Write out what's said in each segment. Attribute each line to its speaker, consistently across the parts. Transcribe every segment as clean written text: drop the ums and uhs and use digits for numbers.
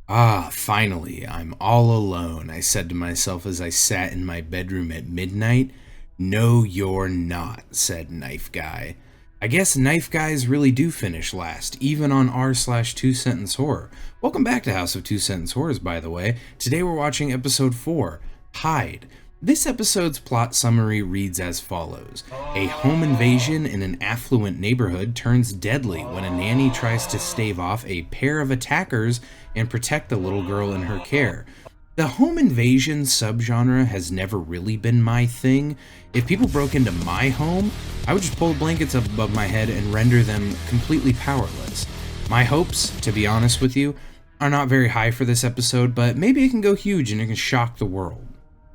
Speaker 1: Ah, finally, I'm all alone, I said to myself as I sat in my bedroom at midnight. No, you're not, said Knife Guy. I guess knife guys really do finish last, even on r/slash 2 sentence horror. Welcome back to House of 2 Sentence Horrors, by the way. Today we're watching episode 4, Hide. This episode's plot summary reads as follows. A home invasion in an affluent neighborhood turns deadly when a nanny tries to stave off a pair of attackers and protect the little girl in her care. The home invasion subgenre has never really been my thing. If people broke into my home, I would just pull blankets up above my head and render them completely powerless. My hopes, to be honest with you, are not very high for this episode, but maybe it can go huge and it can shock the world.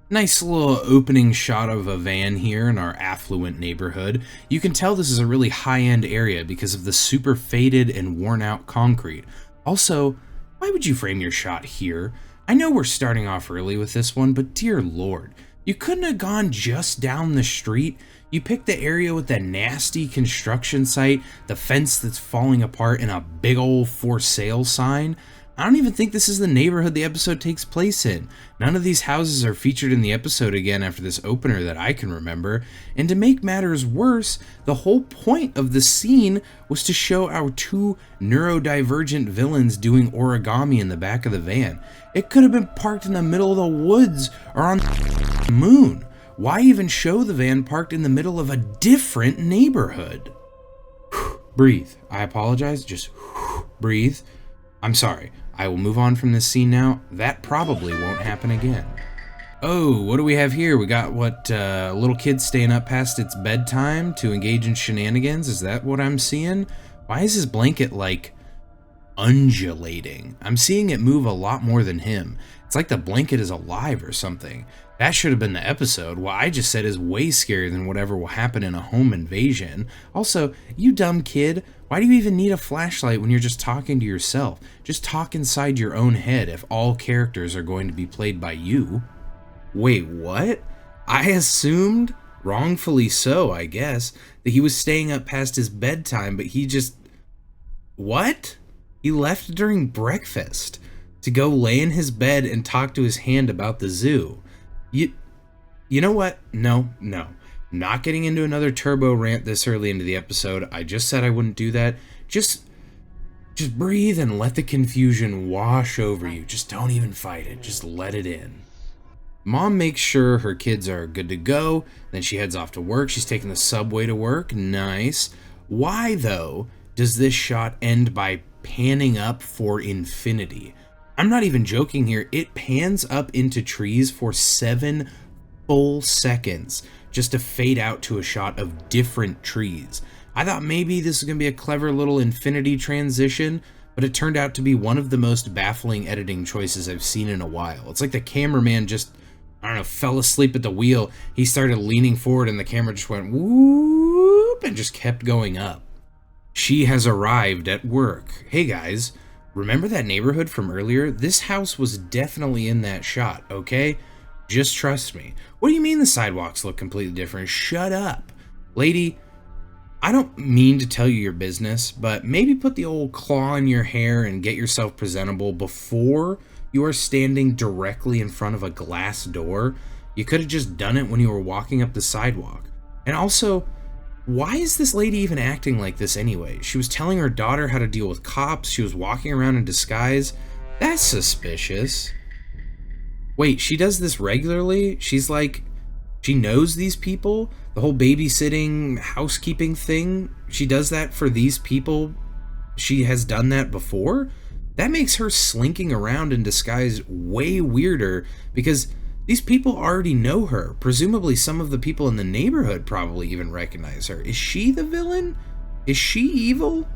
Speaker 1: Nice little opening shot of a van here in our affluent neighborhood. You can tell this is a really high-end area because of the super faded and worn-out concrete. Also, why would you frame your shot here? I know we're starting off early with this one, but dear lord, you couldn't have gone just down the street. You picked the area with the nasty construction site, the fence that's falling apart, and a big old for sale sign. I don't even think this is the neighborhood the episode takes place in. None of these houses are featured in the episode again after this opener that I can remember. And to make matters worse, the whole point of the scene was to show our two neurodivergent villains doing origami in the back of the van. It could have been parked in the middle of the woods or on the moon. Why even show the van parked in the middle of a different neighborhood? Breathe. I apologize. Just breathe. I'm sorry. I will move on from this scene now. That probably won't happen again. Oh, what do we have here? We got a little kid staying up past its bedtime to engage in shenanigans. Is that what I'm seeing? Why is his blanket, undulating? I'm seeing it move a lot more than him. It's like the blanket is alive or something. That should have been the episode. What I just said is way scarier than whatever will happen in a home invasion. Also, you dumb kid, why do you even need a flashlight when you're just talking to yourself? Just talk inside your own head if all characters are going to be played by you. Wait, what? I assumed, wrongfully so, I guess, that he was staying up past his bedtime, but he just... What? He left during breakfast to go lay in his bed and talk to his hand about the zoo. You know what? No. Not getting into another turbo rant this early into the episode. I just said I wouldn't do that. Just breathe and let the confusion wash over you. Just don't even fight it. Just let it in. Mom makes sure her kids are good to go. Then she heads off to work. She's taking the subway to work. Nice. Why, though, does this shot end by panning up for infinity? I'm not even joking here. It pans up into trees for 7 full seconds just to fade out to a shot of different trees. I thought maybe this was going to be a clever little infinity transition, but it turned out to be one of the most baffling editing choices I've seen in a while. It's like the cameraman just, fell asleep at the wheel. He started leaning forward and the camera just went whoop and just kept going up. She has arrived at work. Hey guys, remember that neighborhood from earlier? This house was definitely in that shot, okay? Just trust me. What do you mean the sidewalks look completely different? Shut up. Lady, I don't mean to tell you your business, but maybe put the old claw in your hair and get yourself presentable before you are standing directly in front of a glass door. You could have just done it when you were walking up the sidewalk. And also, why is this lady even acting like this anyway? She was telling her daughter how to deal with cops. She was walking around in disguise. That's suspicious. Wait, she does this regularly? She knows these people? The whole babysitting, housekeeping thing? She does that for these people? She has done that before? That makes her slinking around in disguise way weirder because these people already know her. Presumably some of the people in the neighborhood probably even recognize her. Is she the villain? Is she evil?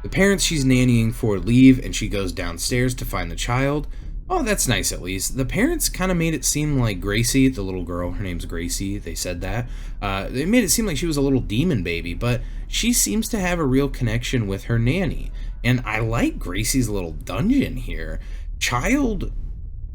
Speaker 1: The parents she's nannying for leave and she goes downstairs to find the child. Oh, that's nice at least. The parents kind of made it seem like Gracie, the little girl, her name's Gracie, they said that. They made it seem like she was a little demon baby, but she seems to have a real connection with her nanny. And I like Gracie's little dungeon here. A child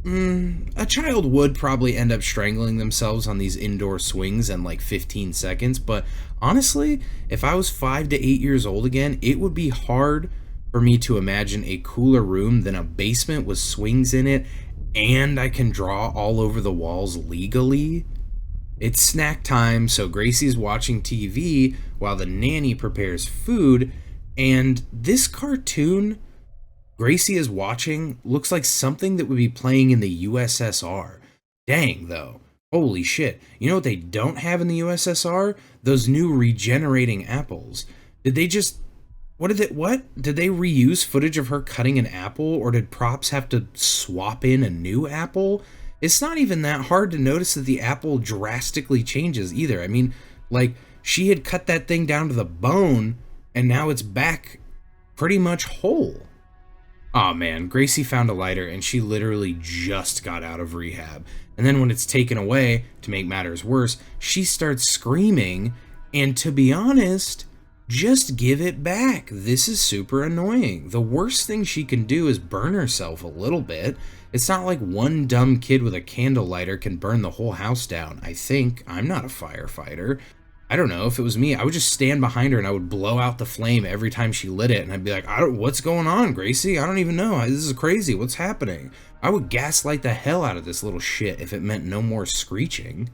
Speaker 1: would probably end up strangling themselves on these indoor swings in 15 seconds, but honestly, if I was 5 to 8 years old again, it would be hard for me to imagine a cooler room than a basement with swings in it, and I can draw all over the walls legally? It's snack time, so Gracie's watching TV while the nanny prepares food, and this cartoon Gracie is watching looks like something that would be playing in the USSR. Dang, though. Holy shit. You know what they don't have in the USSR? Those new regenerating apples. Did they just... What? Did they reuse footage of her cutting an apple, or did props have to swap in a new apple? It's not even that hard to notice that the apple drastically changes either. I mean, like, she had cut that thing down to the bone, and now it's back pretty much whole. Aw man, Gracie found a lighter and she literally just got out of rehab. And then when it's taken away, to make matters worse, she starts screaming, and to be honest, just give it back. This is super annoying. The worst thing she can do is burn herself a little bit. It's not like one dumb kid with a candle lighter can burn the whole house down, I think. I'm not a firefighter. I don't know, if it was me, I would just stand behind her and I would blow out the flame every time she lit it, and I'd be like, what's going on, Gracie? I don't even know. This is crazy. What's happening? I would gaslight the hell out of this little shit if it meant no more screeching.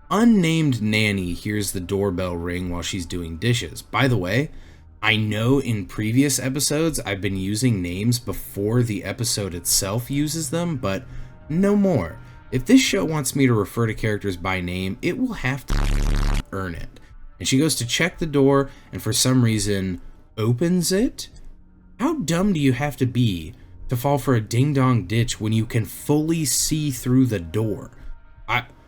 Speaker 1: Unnamed Nanny hears the doorbell ring while she's doing dishes. By the way, I know in previous episodes I've been using names before the episode itself uses them, but no more. If this show wants me to refer to characters by name, it will have to earn it. And she goes to check the door and for some reason opens it? How dumb do you have to be to fall for a ding-dong ditch when you can fully see through the door?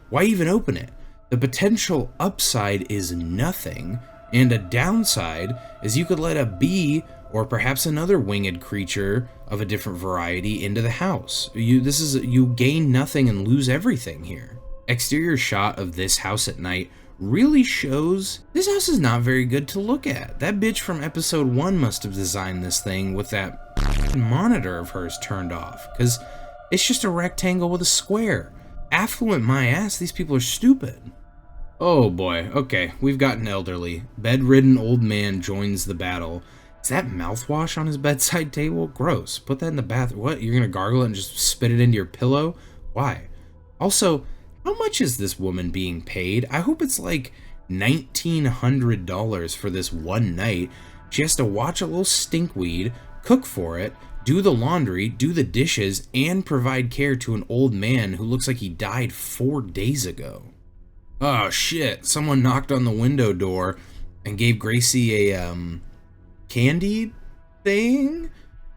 Speaker 1: Why even open it? The potential upside is nothing, and a downside is you could let a bee or perhaps another winged creature of a different variety into the house. You gain nothing and lose everything here. Exterior shot of this house at night really shows this house is not very good to look at. That bitch from episode 1 must have designed this thing with that monitor of hers turned off, because it's just a rectangle with a square. Affluent my ass, these people are stupid. Oh boy, okay, we've gotten elderly. Bedridden old man joins the battle. Is that mouthwash on his bedside table? Gross. Put that in the bathroom. What? You're gonna gargle it and just spit it into your pillow? Why? Also, how much is this woman being paid? I hope it's like $1,900 for this one night. She has to watch a little stinkweed, cook for it, do the laundry, do the dishes, and provide care to an old man who looks like he died 4 days ago. Oh shit, someone knocked on the window door and gave Gracie a, candy thing?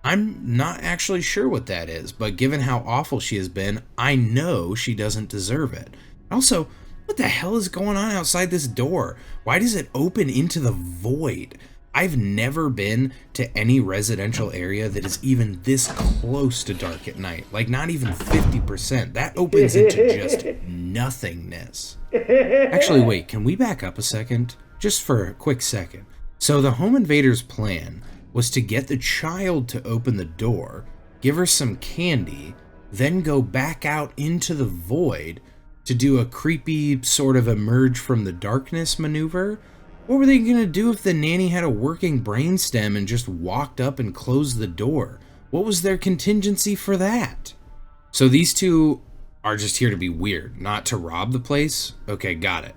Speaker 1: I'm not actually sure what that is, but given how awful she has been, I know she doesn't deserve it. Also, what the hell is going on outside this door? Why does it open into the void? I've never been to any residential area that is even this close to dark at night. Like, not even 50%. That opens into just nothingness. Actually, wait, can we back up a second? Just for a quick second. So the home invader's plan was to get the child to open the door, give her some candy, then go back out into the void to do a creepy sort of emerge from the darkness maneuver. What were they going to do if the nanny had a working brainstem and just walked up and closed the door? What was their contingency for that? So these two are just here to be weird, not to rob the place? Okay, got it.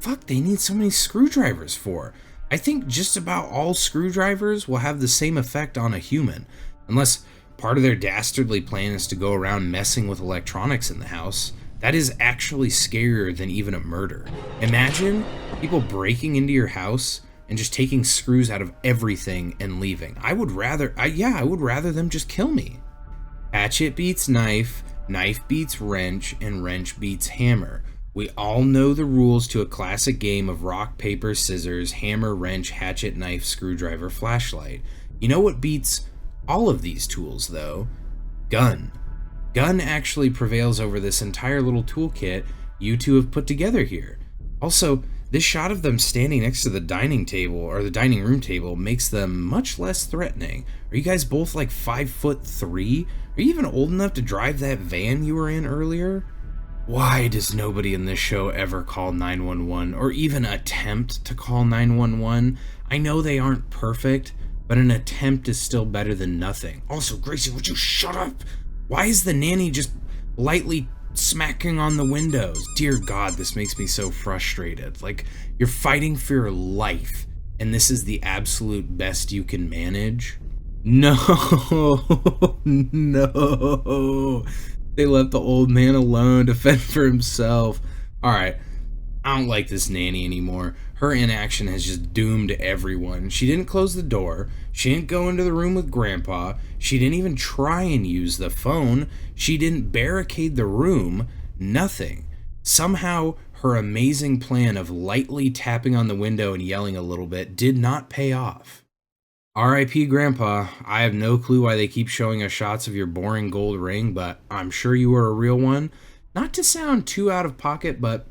Speaker 1: Fuck, they need so many screwdrivers for. I think just about all screwdrivers will have the same effect on a human, unless part of their dastardly plan is to go around messing with electronics in the house. That is actually scarier than even a murder. Imagine people breaking into your house and just taking screws out of everything and leaving. I would rather them just kill me. Hatchet beats knife, knife beats wrench, and wrench beats hammer. We all know the rules to a classic game of rock, paper, scissors, hammer, wrench, hatchet, knife, screwdriver, flashlight. You know what beats all of these tools, though? Gun. Gun actually prevails over this entire little toolkit you two have put together here. Also, this shot of them standing next to the dining table, or the dining room table, makes them much less threatening. Are you guys both like 5'3"? Are you even old enough to drive that van you were in earlier? Why does nobody in this show ever call 911, or even attempt to call 911? I know they aren't perfect, but an attempt is still better than nothing. Also, Gracie, would you shut up? Why is the nanny just lightly smacking on the windows? Dear God, this makes me so frustrated. Like, you're fighting for your life, and this is the absolute best you can manage? No, no. They let the old man alone to fend for himself. Alright, I don't like this nanny anymore. Her inaction has just doomed everyone. She didn't close the door. She didn't go into the room with Grandpa. She didn't even try and use the phone. She didn't barricade the room. Nothing. Somehow, her amazing plan of lightly tapping on the window and yelling a little bit did not pay off. R.I.P. Grandpa. I have no clue why they keep showing us shots of your boring gold ring, but I'm sure you were a real one. Not to sound too out of pocket, but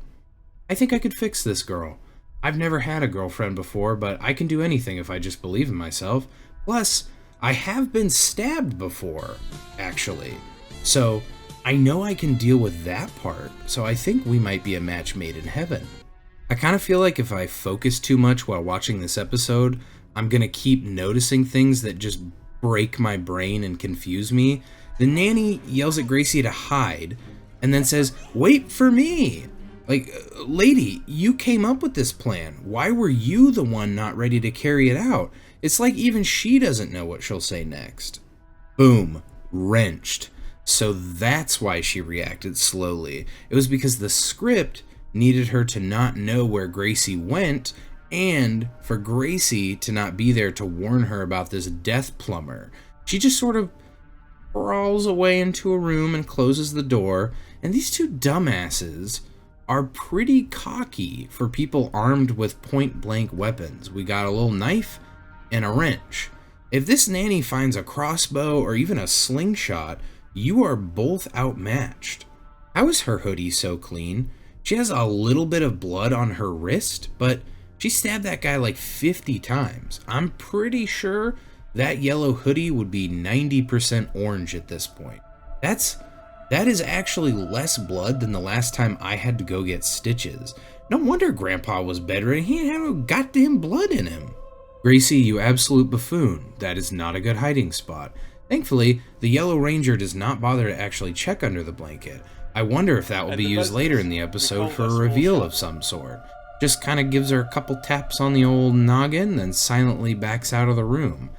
Speaker 1: I think I could fix this girl. I've never had a girlfriend before, but I can do anything if I just believe in myself. Plus, I have been stabbed before, actually. So, I know I can deal with that part, so I think we might be a match made in heaven. I kind of feel like if I focus too much while watching this episode, I'm gonna keep noticing things that just break my brain and confuse me. The nanny yells at Gracie to hide, and then says, "Wait for me!" Like, lady, you came up with this plan. Why were you the one not ready to carry it out? It's like even she doesn't know what she'll say next. Boom. Wrenched. So that's why she reacted slowly. It was because the script needed her to not know where Gracie went, and for Gracie to not be there to warn her about this death plumber. She just sort of crawls away into a room and closes the door, and these two dumbasses are pretty cocky for people armed with point-blank weapons. We got a little knife and a wrench. If this nanny finds a crossbow or even a slingshot, you are both outmatched. How is her hoodie so clean? She has a little bit of blood on her wrist, but she stabbed that guy like 50 times. I'm pretty sure that yellow hoodie would be 90% orange at this point. That is actually less blood than the last time I had to go get stitches. No wonder Grandpa was bedridden. He didn't have a goddamn blood in him. Gracie, you absolute buffoon. That is not a good hiding spot. Thankfully, the Yellow Ranger does not bother to actually check under the blanket. I wonder if that will be used later in the episode for a reveal of some sort. Just kind of gives her a couple taps on the old noggin, then silently backs out of the room.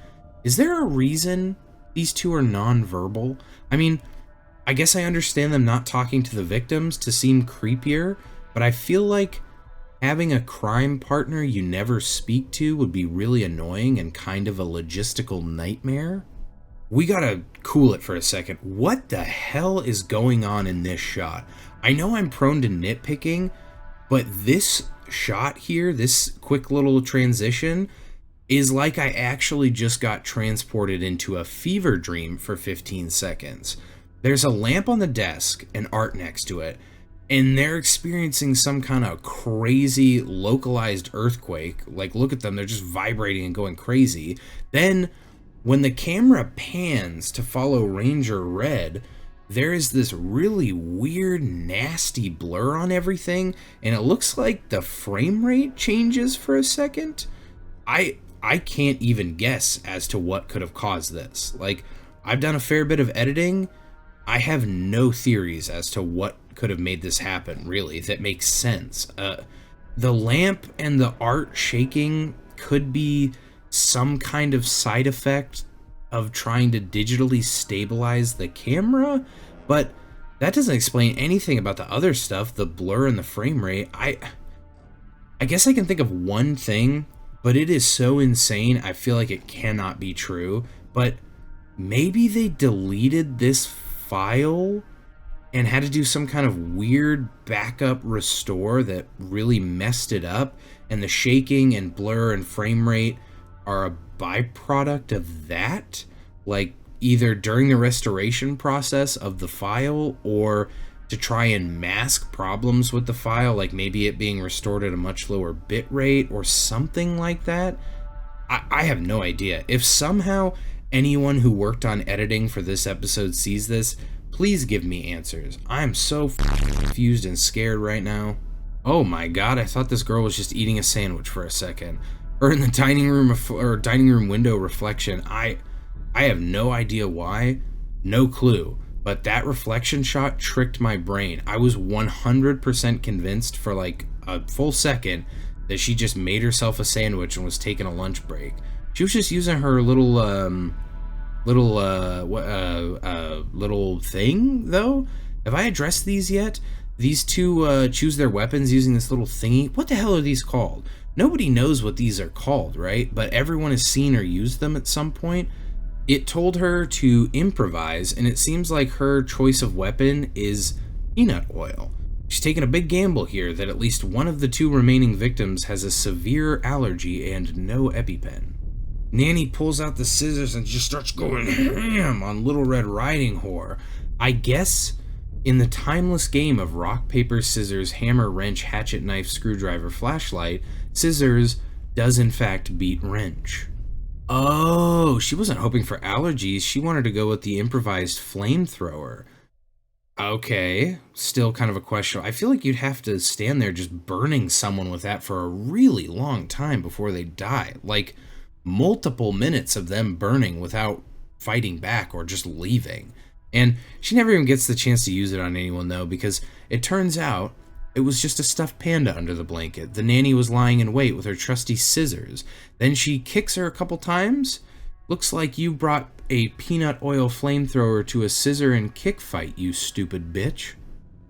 Speaker 1: Is there a reason these two are non-verbal? I mean, I guess I understand them not talking to the victims to seem creepier, but I feel like having a crime partner you never speak to would be really annoying and kind of a logistical nightmare. We gotta cool it for a second. What the hell is going on in this shot? I know I'm prone to nitpicking, but this shot here, this quick little transition, is like I actually just got transported into a fever dream for 15 seconds. There's a lamp on the desk and art next to it, and they're experiencing some kind of crazy localized earthquake. Like, look at them, they're just vibrating and going crazy. Then, when the camera pans to follow Ranger Red, there is this really weird, nasty blur on everything, and it looks like the frame rate changes for a second. I can't even guess as to what could have caused this. Like, I've done a fair bit of editing. I have no theories as to what could have made this happen, really, that makes sense. The lamp and the art shaking could be some kind of side effect of trying to digitally stabilize the camera, but that doesn't explain anything about the other stuff, the blur and the frame rate. I guess I can think of one thing, but it is so insane, I feel like it cannot be true. But maybe they deleted this file and had to do some kind of weird backup restore that really messed it up, and the shaking and blur and frame rate are a byproduct of that, like either during the restoration process of the file or to try and mask problems with the file, like maybe it being restored at a much lower bit rate or something like that. I have no idea. If somehow anyone who worked on editing for this episode sees this, please give me answers. I'm so confused and scared right now. Oh my god, I thought this girl was just eating a sandwich for a second. or in the dining room or dining room window reflection. I have no idea why, no clue, but that reflection shot tricked my brain. I was 100% convinced for like a full second that she just made herself a sandwich and was taking a lunch break. She was just using her little thing though. Have I addressed these yet? These two choose their weapons using this little thingy. What the hell are these called? Nobody knows what these are called, right? But everyone has seen or used them at some point. It told her to improvise, and it seems like her choice of weapon is peanut oil. She's taking a big gamble here that at least one of the two remaining victims has a severe allergy and no EpiPen. Nanny pulls out the scissors and just starts going ham on Little Red Riding Hood. I guess in the timeless game of rock, paper, scissors, hammer, wrench, hatchet, knife, screwdriver, flashlight, scissors does in fact beat wrench. Oh, she wasn't hoping for allergies. She wanted to go with the improvised flamethrower. Okay, still kind of a question. I feel like you'd have to stand there just burning someone with that for a really long time before they die. Like multiple minutes of them burning without fighting back or just leaving. And she never even gets the chance to use it on anyone though, because it turns out it was just a stuffed panda under the blanket. The nanny was lying in wait with her trusty scissors. Then she kicks her a couple times. Looks like you brought a peanut oil flamethrower to a scissor and kick fight, you stupid bitch.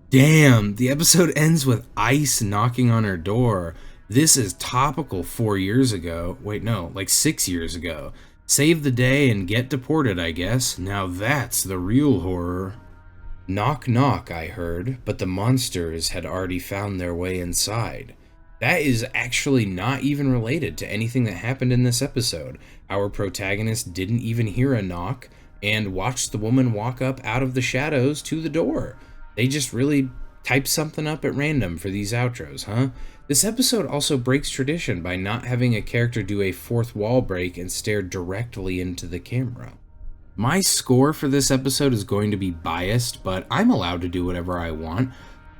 Speaker 1: Damn, the episode ends with Ice knocking on her door. This is topical 4 years ago. Wait, no, like 6 years ago. Save the day and get deported, I guess. Now that's the real horror. Knock knock, I heard, but the monsters had already found their way inside. That is actually not even related to anything that happened in this episode. Our protagonist didn't even hear a knock and watched the woman walk up out of the shadows to the door. They just really typed something up at random for these outros, huh? This episode also breaks tradition by not having a character do a fourth wall break and stare directly into the camera. My score for this episode is going to be biased, but I'm allowed to do whatever I want.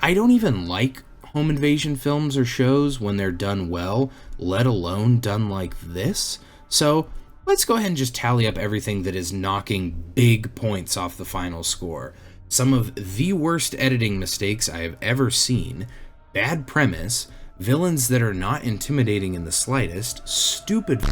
Speaker 1: I don't even like home invasion films or shows when they're done well, let alone done like this. So let's go ahead and just tally up everything that is knocking big points off the final score. Some of the worst editing mistakes I have ever seen, bad premise, villains that are not intimidating in the slightest, stupid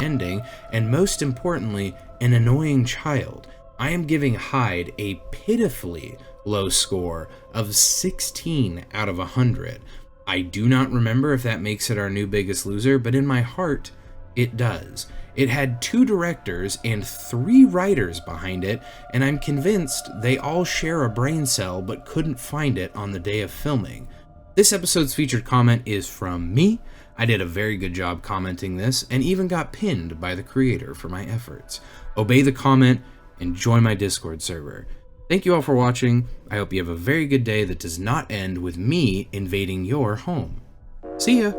Speaker 1: ending, and most importantly, an annoying child. I am giving Hyde a pitifully low score of 16 out of 100. I do not remember if that makes it our new biggest loser, but in my heart, it does. It had 2 directors and 3 writers behind it, and I'm convinced they all share a brain cell but couldn't find it on the day of filming. This episode's featured comment is from me. I did a very good job commenting this, and even got pinned by the creator for my efforts. Obey the comment and join my Discord server. Thank you all for watching. I hope you have a very good day that does not end with me invading your home. See ya!